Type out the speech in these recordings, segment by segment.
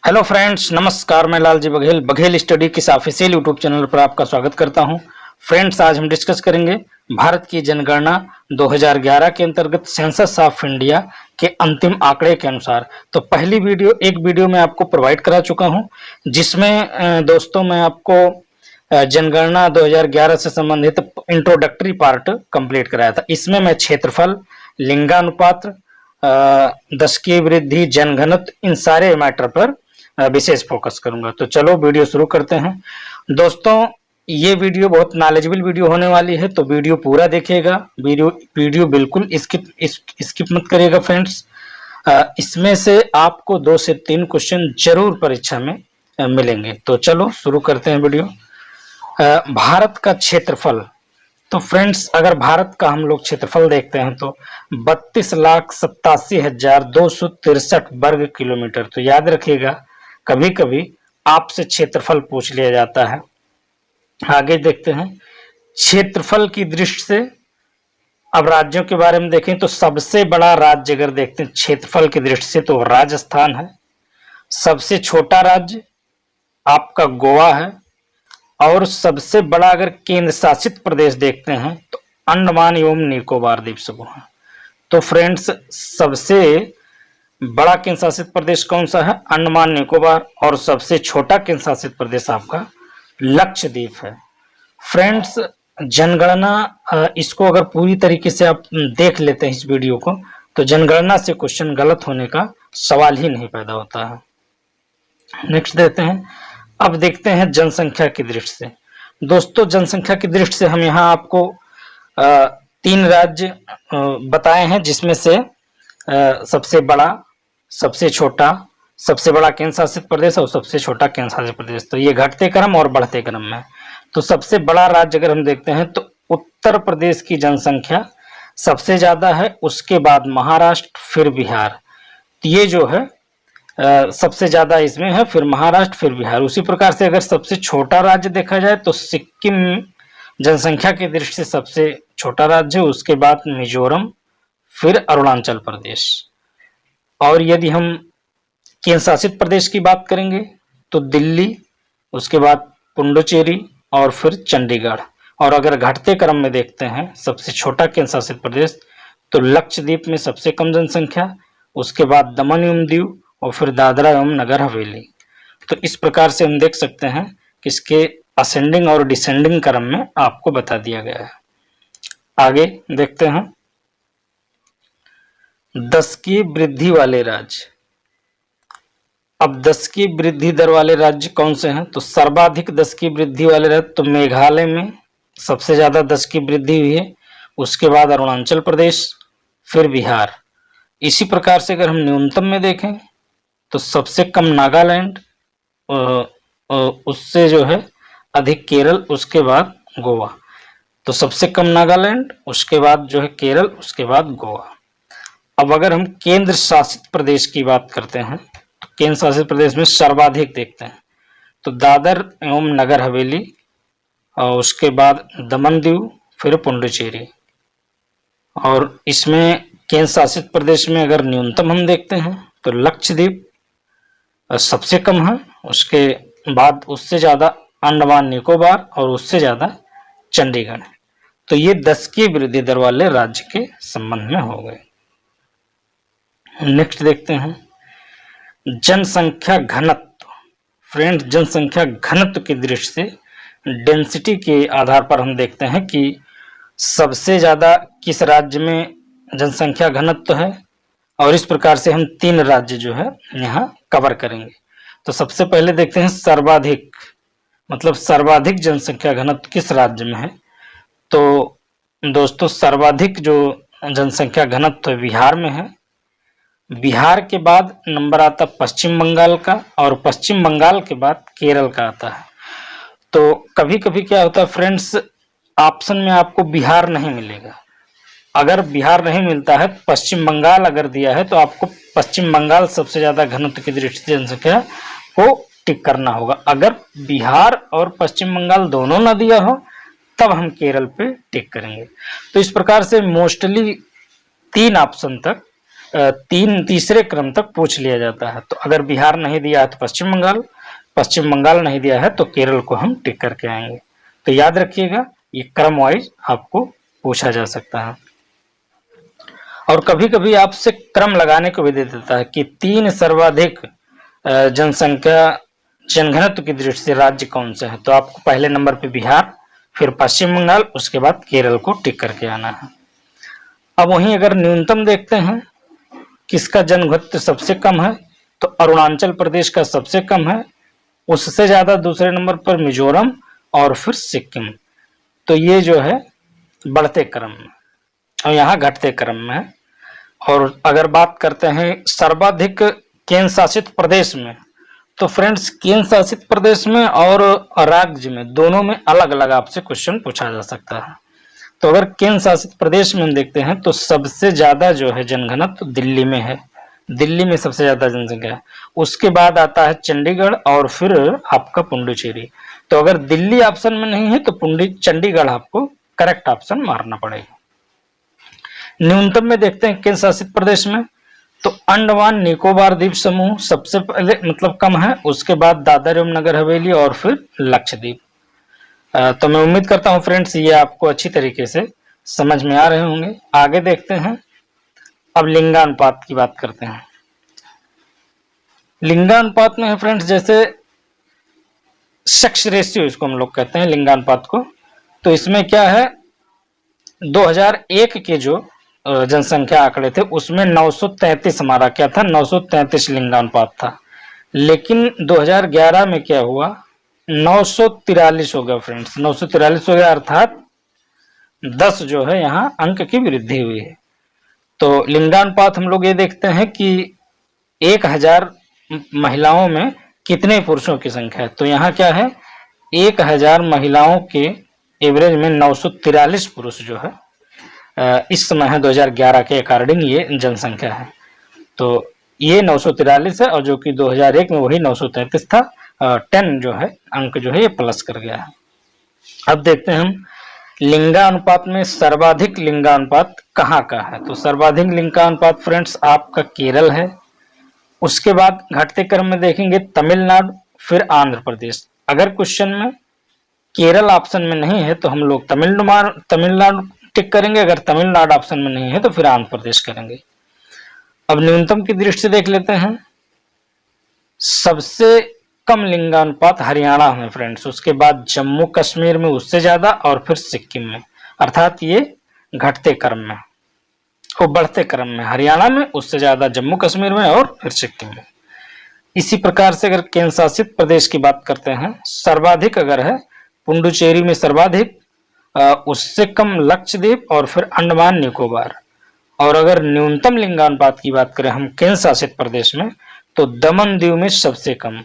Hello friends, नमस्कार। मैं Lalji Baghel Baghel study किस ऑफिशियल यूट्यूब चैनल पर आपका स्वागत करता हूं। फ्रेंड्स, आज हम डिस्कस करेंगे भारत की जनगणना 2011 के अंतर्गत सेंसस ऑफ इंडिया के अंतिम आंकड़े के अनुसार। तो पहली वीडियो एक वीडियो मैं आपको प्रोवाइड करा चुका हूं, जिसमें दोस्तों मैं आपको जनगणना 2011 से संबंधित इंट्रोडक्टरी पार्ट कंप्लीट कराया था। इसमें मैं क्षेत्रफल, लिंगानुपात, दशकीय वृद्धि, जनघनत्व, इन सारे मैटर पर विशेष फोकस करूंगा। तो चलो वीडियो शुरू करते हैं। दोस्तों, ये वीडियो बहुत नॉलेजेबल वीडियो होने वाली है, तो वीडियो पूरा देखिएगा। वीडियो बिल्कुल स्किप मत करिएगा फ्रेंड्स। इसमें से आपको 2 से 3 क्वेश्चन जरूर परीक्षा में मिलेंगे। तो चलो शुरू करते हैं वीडियो। भारत का क्षेत्रफल, तो फ्रेंड्स अगर भारत का हम लोग क्षेत्रफल देखते हैं तो 32,87,263 वर्ग किलोमीटर। तो याद रखिएगा, कभी कभी आपसे क्षेत्रफल पूछ लिया जाता है। आगे देखते हैं क्षेत्रफल की दृष्टि से। अब राज्यों के बारे में देखें तो सबसे बड़ा राज्य अगर देखते हैं क्षेत्रफल की दृष्टि से तो राजस्थान है। सबसे छोटा राज्य आपका गोवा है। और सबसे बड़ा अगर केंद्र शासित प्रदेश देखते हैं तो अंडमान एवं निकोबार द्वीप समूह है। तो फ्रेंड्स, सबसे बड़ा केंद्र शासित प्रदेश कौन सा है? अंडमान निकोबार। और सबसे छोटा केंद्र शासित प्रदेश आपका लक्षद्वीप है। फ्रेंड्स, जनगणना इसको अगर पूरी तरीके से आप देख लेते हैं इस वीडियो को, तो जनगणना से क्वेश्चन गलत होने का सवाल ही नहीं पैदा होता है। नेक्स्ट देते हैं। अब देखते हैं जनसंख्या की दृष्टि से। दोस्तों, जनसंख्या की दृष्टि से हम यहाँ आपको 3 राज्य बताए हैं, जिसमें से सबसे बड़ा, सबसे छोटा, सबसे बड़ा केंद्र शासित प्रदेश और सबसे छोटा केंद्र शासित प्रदेश। तो ये घटते क्रम और बढ़ते क्रम में। तो सबसे बड़ा राज्य अगर हम देखते हैं तो उत्तर प्रदेश की जनसंख्या सबसे ज्यादा है, उसके बाद महाराष्ट्र, फिर बिहार। तो ये जो है सबसे ज्यादा इसमें है, फिर महाराष्ट्र, फिर बिहार। उसी प्रकार से अगर सबसे छोटा राज्य देखा जाए तो सिक्किम जनसंख्या की दृष्टि से सबसे छोटा राज्य, उसके बाद मिजोरम, फिर अरुणाचल प्रदेश। और यदि हम केंद्र शासित प्रदेश की बात करेंगे तो दिल्ली, उसके बाद पुडुचेरी और फिर चंडीगढ़। और अगर घटते क्रम में देखते हैं सबसे छोटा केंद्र शासित प्रदेश तो लक्षद्वीप में सबसे कम जनसंख्या, उसके बाद दमन एवं दीव और फिर दादरा एवं नगर हवेली। तो इस प्रकार से हम देख सकते हैं कि इसके असेंडिंग और डिसेंडिंग क्रम में आपको बता दिया गया है। आगे देखते हैं दशकीय वृद्धि वाले राज्य। अब दशकीय वृद्धि दर वाले राज्य कौन से हैं? तो सर्वाधिक दशकीय वृद्धि वाले राज्य तो मेघालय में सबसे ज्यादा दशकीय वृद्धि हुई है, उसके बाद अरुणाचल प्रदेश, फिर बिहार। इसी प्रकार से अगर हम न्यूनतम में देखें तो सबसे कम नागालैंड, उससे जो है अधिक केरल, उसके बाद गोवा। तो सबसे कम नागालैंड, उसके बाद जो है केरल, उसके बाद गोवा। अब अगर हम केंद्र शासित प्रदेश की बात करते हैं तो केंद्र शासित प्रदेश में सर्वाधिक देखते हैं तो दादर एवं नगर हवेली, और उसके बाद दमन दीव, फिर पुडुचेरी। और इसमें केंद्र शासित प्रदेश में अगर न्यूनतम हम देखते हैं तो लक्षद्वीप सबसे कम है, उसके बाद उससे ज्यादा अंडमान निकोबार और उससे ज्यादा चंडीगढ़। तो ये दशकीय वृद्धि दर वाले राज्य के संबंध में हो गए। नेक्स्ट देखते हैं जनसंख्या घनत्व। फ्रेंड्स, जनसंख्या घनत्व की दृष्टि से डेंसिटी के आधार पर हम देखते हैं कि सबसे ज्यादा किस राज्य में जनसंख्या घनत्व है, और इस प्रकार से हम 3 राज्य जो है यहाँ कवर करेंगे। तो सबसे पहले देखते हैं सर्वाधिक, मतलब सर्वाधिक जनसंख्या घनत्व किस राज्य में है। तो दोस्तों, सर्वाधिक जो जनसंख्या घनत्व बिहार में है। बिहार के बाद नंबर आता पश्चिम बंगाल का, और पश्चिम बंगाल के बाद केरल का आता है। तो कभी कभी क्या होता है फ्रेंड्स, ऑप्शन में आपको बिहार नहीं मिलेगा। अगर बिहार नहीं मिलता है, पश्चिम बंगाल अगर दिया है तो आपको पश्चिम बंगाल सबसे ज्यादा घनत्व की दृष्टि से जनसंख्या को टिक करना होगा। अगर बिहार और पश्चिम बंगाल दोनों न दिया हो तब हम केरल पे टिक करेंगे। तो इस प्रकार से मोस्टली 3 ऑप्शन तक तीसरे क्रम तक पूछ लिया जाता है। तो अगर बिहार नहीं दिया है तो पश्चिम बंगाल नहीं दिया है तो केरल को हम टिक करके आएंगे। तो याद रखिएगा, ये क्रम वाइज आपको पूछा जा सकता है। और कभी कभी आपसे क्रम लगाने को भी दे देता है कि 3 सर्वाधिक जनघनत्व की दृष्टि से राज्य कौन सा है। तो आपको पहले नंबर पे बिहार, फिर पश्चिम बंगाल, उसके बाद केरल को टिक करके आना है। अब वहीं अगर न्यूनतम देखते हैं किसका जनघनत्व सबसे कम है, तो अरुणाचल प्रदेश का सबसे कम है, उससे ज्यादा दूसरे नंबर पर मिजोरम और फिर सिक्किम। तो ये जो है बढ़ते क्रम में और यहाँ घटते क्रम में है। और अगर बात करते हैं सर्वाधिक केंद्र शासित प्रदेश में, तो फ्रेंड्स केंद्र शासित प्रदेश में और राज्य में दोनों में अलग अलग आपसे क्वेश्चन पूछा जा सकता है। तो अगर केंद्र शासित प्रदेश में हम देखते हैं तो सबसे ज्यादा जो है जनघनत्व दिल्ली में है, दिल्ली में सबसे ज्यादा जनसंख्या है। उसके बाद आता है चंडीगढ़ और फिर आपका पुडुचेरी। तो अगर दिल्ली ऑप्शन में नहीं है तो चंडीगढ़ आपको करेक्ट ऑप्शन मारना पड़ेगा। न्यूनतम में देखते हैं केंद्र शासित प्रदेश में, तो अंडमान निकोबार द्वीप समूह सबसे पहले मतलब कम है, उसके बाद दादर एवं नगर हवेली और फिर लक्षद्वीप। तो मैं उम्मीद करता हूं फ्रेंड्स ये आपको अच्छी तरीके से समझ में आ रहे होंगे। आगे देखते हैं, अब लिंगानुपात की बात करते हैं। लिंगानुपात में है फ्रेंड्स, जैसे सेक्स रेशियो इसको हम लोग कहते हैं लिंगानुपात को। तो इसमें क्या है, 2001 के जो जनसंख्या आंकड़े थे उसमें 933 हमारा क्या था, 933 लिंगानुपात था। लेकिन 2011 में क्या हुआ, 943 हो गया फ्रेंड्स, 943 हो गया, अर्थात 10 जो है यहाँ अंक की वृद्धि हुई है। तो लिंगानुपात हम लोग ये देखते हैं कि 1000 महिलाओं में कितने पुरुषों की संख्या है। तो यहाँ क्या है, 1000 महिलाओं के एवरेज में 943 पुरुष जो है इस समय है 2011 के अकॉर्डिंग ये जनसंख्या है। तो ये 943 है और जो कि 2001 में वही 933 था, 10 जो है अंक जो है ये प्लस कर गया है। अब देखते हैं हम लिंगानुपात में सर्वाधिक लिंगानुपात कहाँ का है। तो सर्वाधिक लिंगानुपात फ्रेंड्स आपका केरल है, उसके बाद घटते क्रम में देखेंगे तमिलनाडु, फिर आंध्र प्रदेश। अगर क्वेश्चन में केरल ऑप्शन में नहीं है तो हम लोग तमिलनाडु टिक करेंगे, अगर तमिलनाडु ऑप्शन में नहीं है तो फिर आंध्र प्रदेश करेंगे। अब न्यूनतम की दृष्टि से देख लेते हैं, सबसे कम लिंगानुपात हरियाणा में फ्रेंड्स, उसके बाद जम्मू कश्मीर में उससे ज्यादा और फिर सिक्किम में, अर्थात ये घटते क्रम में, वो बढ़ते क्रम में हरियाणा में, उससे ज्यादा जम्मू कश्मीर में और फिर सिक्किम में। इसी प्रकार से अगर केंद्र शासित प्रदेश की बात करते हैं, सर्वाधिक अगर है पुडुचेरी में सर्वाधिक, उससे कम लक्षद्वीप और फिर अंडमान निकोबार। और अगर न्यूनतम लिंगानुपात की बात करें हम केंद्र शासित प्रदेश में, तो दमन दीव में सबसे कम।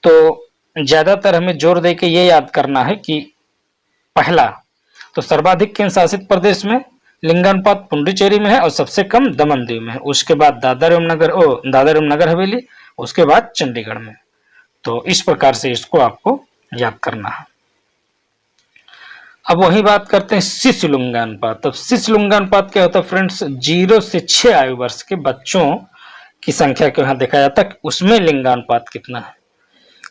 तो ज्यादातर हमें जोर देके ये याद करना है कि पहला तो सर्वाधिक केंद्र शासित प्रदेश में लिंगानुपात पुडुचेरी में है और सबसे कम दमन दीव में है, उसके बाद दादर एवं नगर हवेली, उसके बाद चंडीगढ़ में। तो इस प्रकार से इसको आपको याद करना है। अब वही बात करते हैं शिशु लिंगानुपात। अब शिशु लिंगानुपात क्या होता है फ्रेंड्स, 0 से 6 आयु वर्ष के बच्चों की संख्या को यहाँ देखा जाता है, उसमें लिंगानुपात कितना है।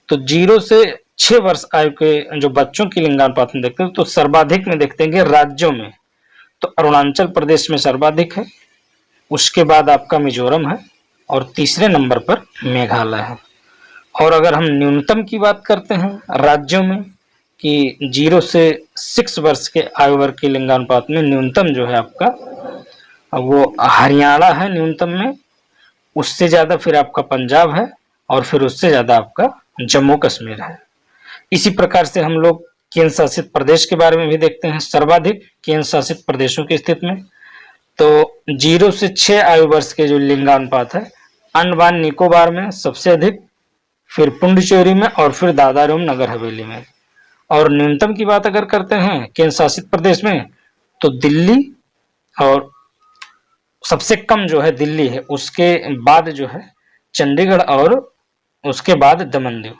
तो 0 से 6 वर्ष आयु के जो बच्चों की लिंगानुपात में देखते हैं, तो सर्वाधिक में देखते हैं राज्यों में, तो अरुणाचल प्रदेश में सर्वाधिक है, उसके बाद आपका मिजोरम है और तीसरे नंबर पर मेघालय है। और अगर हम न्यूनतम की बात करते हैं राज्यों में कि 0 से 6 वर्ष के आयु वर्ग के लिंगानुपात में न्यूनतम जो है आपका वो हरियाणा है न्यूनतम में, उससे ज्यादा फिर आपका पंजाब है और फिर उससे ज्यादा आपका जम्मू कश्मीर है। इसी प्रकार से हम लोग केंद्र शासित प्रदेश के बारे में भी देखते हैं, सर्वाधिक केंद्र शासित प्रदेशों की स्थिति में। तो 0 से 6 आयु वर्ष के जो लिंगानुपात है, अंडमान निकोबार में सबसे अधिक, फिर पुडुचेरी में और फिर दादर एवं नगर हवेली में। और न्यूनतम की बात अगर करते हैं केंद्र शासित प्रदेश में, तो दिल्ली, और सबसे कम जो है दिल्ली है, उसके बाद जो है चंडीगढ़ और उसके बाद दमन दीव।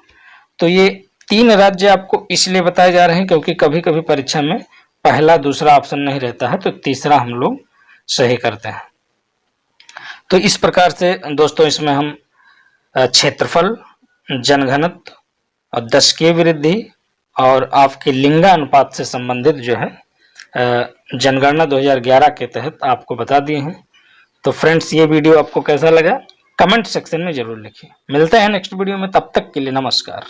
तो ये 3 राज्य आपको इसलिए बताए जा रहे हैं क्योंकि कभी कभी परीक्षा में पहला दूसरा ऑप्शन नहीं रहता है, तो तीसरा हम लोग सही करते हैं। तो इस प्रकार से दोस्तों इसमें हम क्षेत्रफल, जनघनत्व और दशकीय वृद्धि और आपके लिंगानुपात से संबंधित जो है जनगणना 2011 के तहत आपको बता दिए हैं। तो फ्रेंड्स ये वीडियो आपको कैसा लगा कमेंट सेक्शन में जरूर लिखिए। मिलते हैं नेक्स्ट वीडियो में, तब तक के लिए नमस्कार।